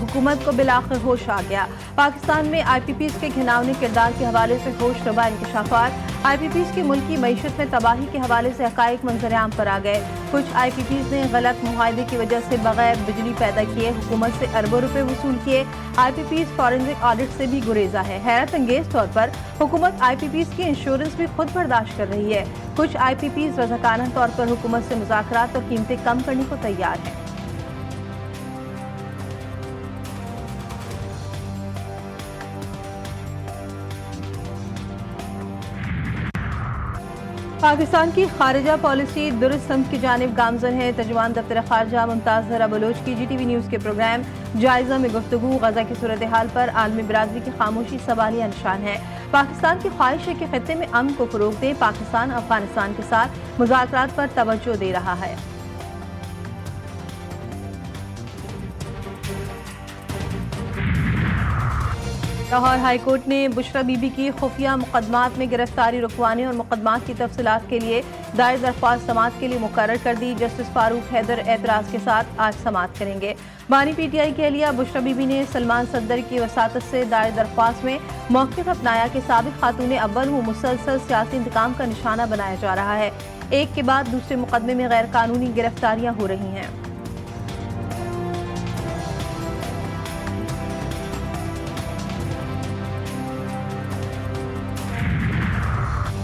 حکومت کو بالآخر ہوش آ گیا۔ پاکستان میں آئی پی پیز کے گھناؤنے کردار کے حوالے سے ہوش ربا انکشافات۔ آئی پی پیز کی ملکی معیشت میں تباہی کے حوالے سے حقائق منظر عام پر آ گئے۔ کچھ آئی پی پیز نے غلط معاہدے کی وجہ سے بغیر بجلی پیدا کیے، حکومت سے اربوں روپے وصول کیے۔ آئی پی پیز فورنزک آڈٹ سے بھی گریزا ہے۔ حیرت انگیز طور پر حکومت آئی پی پیز کی انشورنس بھی خود برداشت کر رہی ہے۔ کچھ آئی پی پیز رضاکارانہ طور پر حکومت سے مذاکرات اور قیمتیں کم کرنے کو تیار ہیں۔ پاکستان کی خارجہ پالیسی درست سمت کی جانب گامزن ہے۔ ترجمان دفتر خارجہ ممتاز زہرا بلوچ کی جی ٹی وی نیوز کے پروگرام جائزہ میں گفتگو غزہ کی صورتحال پر عالمی برادری کی خاموشی سوالیہ نشان ہے۔ پاکستان کی خواہش ہے کہ خطے میں امن کو فروغ دے۔ پاکستان افغانستان کے ساتھ مذاکرات پر توجہ دے رہا ہے۔ لاہور ہائی کورٹ نے بشرا بی بی کی خفیہ مقدمات میں گرفتاری رکوانے اور مقدمات کی تفصیلات کے لیے دائر درخواست سماعت کے لیے مقرر کر دی۔ جسٹس فاروق حیدر اعتراض کے ساتھ آج سماعت کریں گے۔ بانی پی ٹی آئی کی اہلیہ بشرا بی بی نے سلمان صدر کی وساطت سے دائر درخواست میں موقف اپنایا کہ سابق خاتون اول وہ مسلسل سیاسی انتقام کا نشانہ بنایا جا رہا ہے۔ ایک کے بعد دوسرے مقدمے میں غیر قانونی گرفتاریاں ہو رہی ہیں۔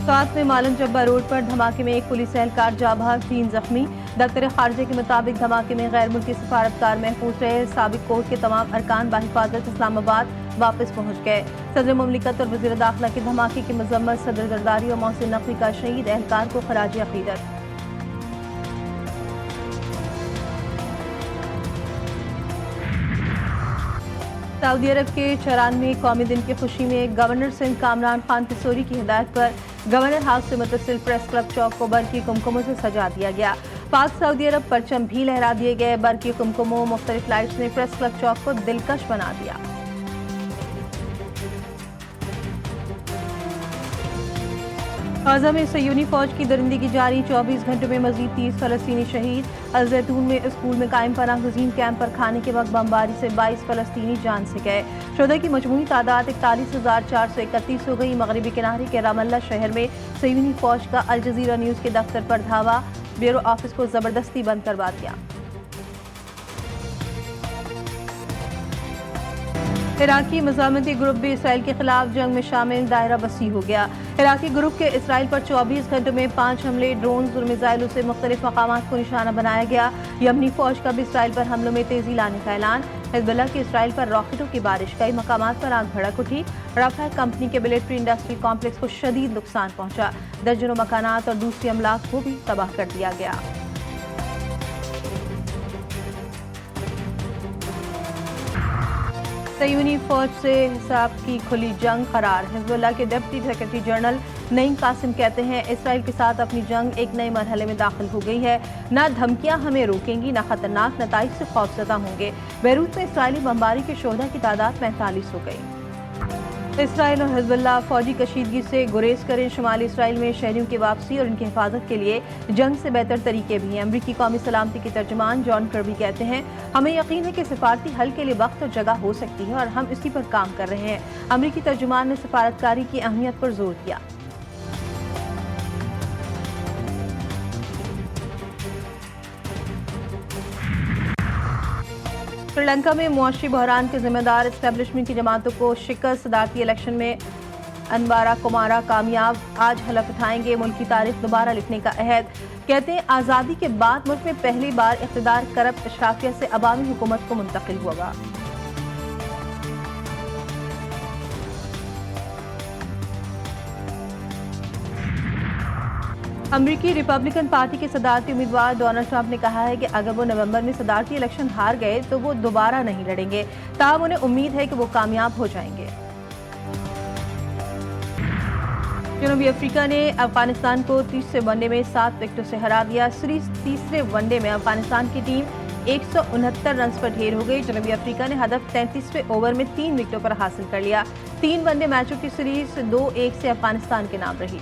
ساتھ میں مالم جبہ روڈ پر دھماکے میں ایک پولیس اہلکار جاں بحق، 3 زخمی۔ دفتر خارجہ کے مطابق دھماکے میں غیر ملکی سفارتکار محفوظ رہے۔ سابق کورٹ کے تمام ارکان بحفاظت اسلام آباد واپس پہنچ گئے۔ صدر مملکت اور وزیر داخلہ کے دھماکے کی مذمت۔ صدر زرداری اور محسن نقوی کا شہید اہلکار کو خراج عقیدت۔ سعودی عرب کے 94ویں قومی دن کی خوشی میں گورنر سندھ کامران خان تسوری کی ہدایت پر گورنر ہاؤس سے متصل پریس کلب چوک کو برقی کمکموں سے سجا دیا گیا۔ پاک سعودی عرب پرچم بھی لہرا دیے گئے۔ برقی کمکموں مختلف لائٹس نے پریس کلب چوک کو دلکش بنا دیا۔ غزہ میں صہیونی فوج کی درندگی جاری، 24 گھنٹوں میں مزید 30 فلسطینی شہید۔ الزیتون میں اسکول میں قائم پناہ گزین کیمپ پر کھانے کے وقت بمباری سے 22 فلسطینی جان سے گئے۔ شہداء کی مجموعی تعداد 41,431 ہو گئی۔ مغربی کنارے کے رام اللہ شہر میں صہیونی فوج کا الجزیرہ نیوز کے دفتر پر دھاوا، بیورو آفس کو زبردستی بند کروا دیا۔ عراقی مزاحمتی گروپ بھی اسرائیل کے خلاف جنگ میں شامل، دائرہ وسیع ہو گیا۔ عراقی گروپ کے اسرائیل پر 24 گھنٹوں میں 5 حملے، ڈرونز اور میزائلوں سے مختلف مقامات کو نشانہ بنایا گیا۔ یمنی فوج کا بھی اسرائیل پر حملوں میں تیزی لانے کا اعلان۔ حزب اللہ کی اسرائیل پر راکٹوں کی بارش، کئی مقامات پر آگ بھڑک اٹھی۔ رافیل کمپنی کے ملٹری انڈسٹری کمپلیکس کو شدید نقصان پہنچا، درجنوں مکانات اور دوسری املاک کو بھی تباہ کر دیا گیا۔ صہیونی فوج سے حساب کی کھلی جنگ قرار۔ حزب اللہ کے ڈپٹی سیکرٹری جنرل نعیم قاسم کہتے ہیں اسرائیل کے ساتھ اپنی جنگ ایک نئے مرحلے میں داخل ہو گئی ہے۔ نہ دھمکیاں ہمیں روکیں گی، نہ خطرناک نتائج سے خوفزدہ ہوں گے۔ بیروت میں اسرائیلی بمباری کے شہداء کی تعداد 45 ہو گئی۔ اسرائیل اور حزب اللہ فوجی کشیدگی سے گریز کریں۔ شمالی اسرائیل میں شہریوں کی واپسی اور ان کی حفاظت کے لیے جنگ سے بہتر طریقے بھی ہیں۔ امریکی قومی سلامتی کے ترجمان جان کربی کہتے ہیں ہمیں یقین ہے کہ سفارتی حل کے لیے وقت اور جگہ ہو سکتی ہے اور ہم اسی پر کام کر رہے ہیں۔ امریکی ترجمان نے سفارتکاری کی اہمیت پر زور دیا۔ سری لنکا میں معاشی بحران کے ذمہ دار اسٹیبلشمنٹ کی جماعتوں کو شکست، صدارتی الیکشن میں انبارا کمارا کامیاب، آج حلف اٹھائیں گے، ملک کی تاریخ دوبارہ لکھنے کا عہد۔ کہتے ہیں آزادی کے بعد ملک میں پہلی بار اقتدار کرپٹ اشرافیہ سے عوامی حکومت کو منتقل ہوگا۔ امریکی ریپبلکن پارٹی کے صدارتی امیدوار ڈونلڈ ٹرمپ نے کہا ہے کہ اگر وہ نومبر میں صدارتی الیکشن ہار گئے تو وہ دوبارہ نہیں لڑیں گے، تاہم انہیں امید ہے کہ وہ کامیاب ہو جائیں گے۔ جنوبی افریقہ نے افغانستان کو تیسرے ون ڈے میں 7 وکٹوں سے ہرا دیا۔ سیریز تیسرے ون ڈے میں افغانستان کی ٹیم 169 رنز پر ڈھیر ہو گئی۔ جنوبی افریقہ نے ہدف 33ویں اوور میں 3 وکٹوں پر حاصل کر لیا۔ 3 ون ڈے میچوں کی سیریز 2-1 سے افغانستان کے نام رہی۔